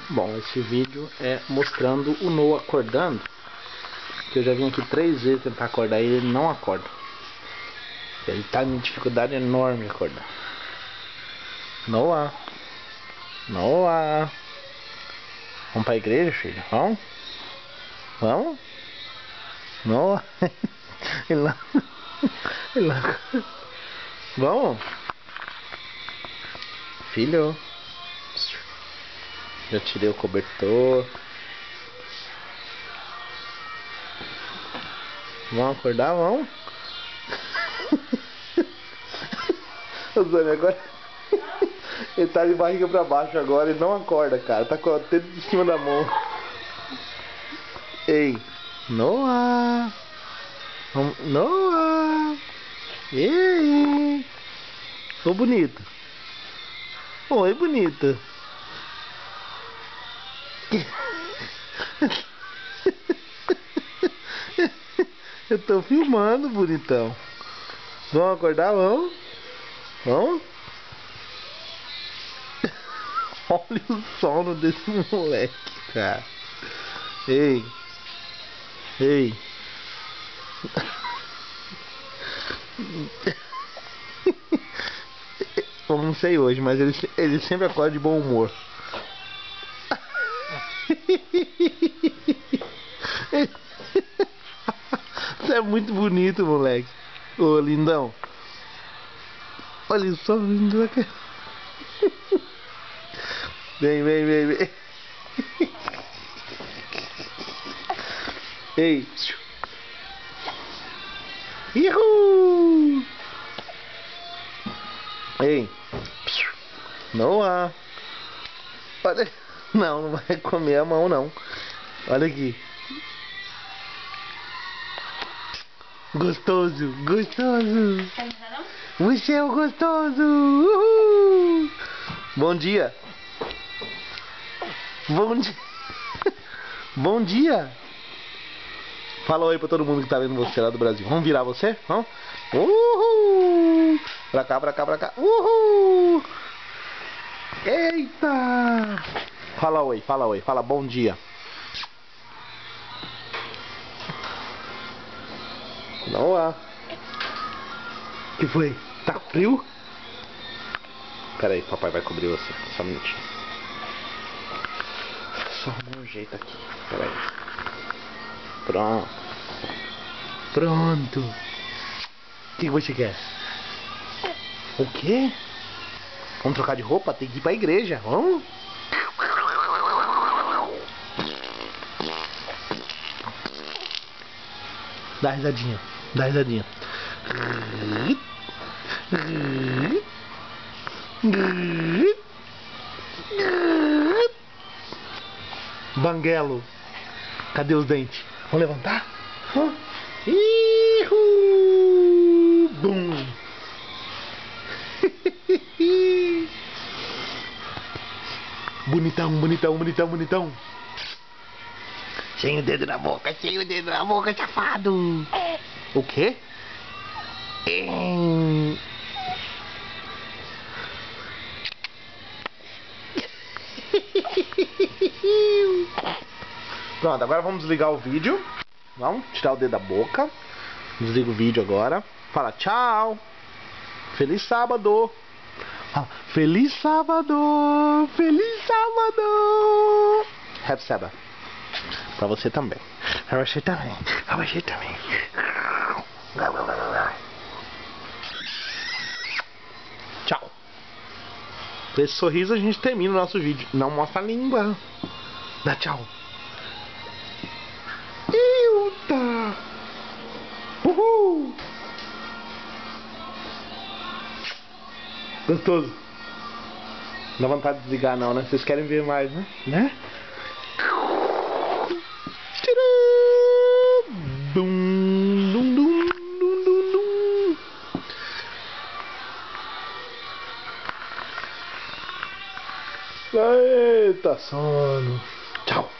Bom, esse vídeo é mostrando o Noah acordando, que eu já vim aqui 3 vezes tentar acordar e ele não acorda. Ele tá em dificuldade enorme de acordar. Noah, Noah, vamos pra igreja, filho? Vamos? Vamos? Noah, ele não... ele não... Vamos? Filho, já tirei o cobertor. Vamos acordar? Vamos? O Zane agora ele tá de barriga pra baixo agora e não acorda, cara. Tá com o dedo em cima da mão. Ei, Noah, Noah, ei, ô bonito. Oi, bonito. Eu tô filmando, bonitão. Vamos acordar, vamos? Vamos? Olha o sono desse moleque, cara. Ei. Ei. Eu não sei hoje, mas ele sempre acorda de bom humor. Você é muito bonito, moleque. Ô, lindão. Olha só, lindo. Vem, vem, vem, vem. Ei. Ihu! Ei. Noah. Olha. Não, não vai comer a mão, não. Olha aqui. Gostoso, gostoso. Você é o gostoso. Uhul. Bom dia. Bom dia. Bom dia. Fala oi pra todo mundo que tá vendo você lá do Brasil. Vamos virar você? Vamos? Uhul. Pra cá, pra cá, pra cá. Uhul. Eita. Fala oi, fala oi. Fala bom dia. Noah. Que foi? Tá frio? Pera aí, papai vai cobrir você. Só um minutinho. Só arrumar um jeito aqui. Pera aí. Pronto. Pronto. O que você quer? O quê? Vamos trocar de roupa? Tem que ir pra igreja. Vamos? Dá risadinha. Dá risadinha. Banguelo. Cadê os dentes? Vamos levantar? Ihu! Bum! Bonitão, bonitão, bonitão, bonitão. Sem o dedo na boca, sem o dedo na boca, safado. O quê? Pronto, agora vamos desligar o vídeo. Vamos tirar o dedo da boca. Desliga o vídeo agora. Fala tchau. Feliz sábado. Fala, feliz sábado. Feliz sábado. Happy Sabbath. Pra você também. Pra você também. Pra você também. Tchau. Com esse sorriso a gente termina o nosso vídeo. Não mostra a língua. Dá tchau. Eita! Uhul! Gostoso. Não dá vontade de desligar não, né? Vocês querem ver mais, né? Né? Dum, dum, dum, dum, dum, dum. Eita, sono. Tchau.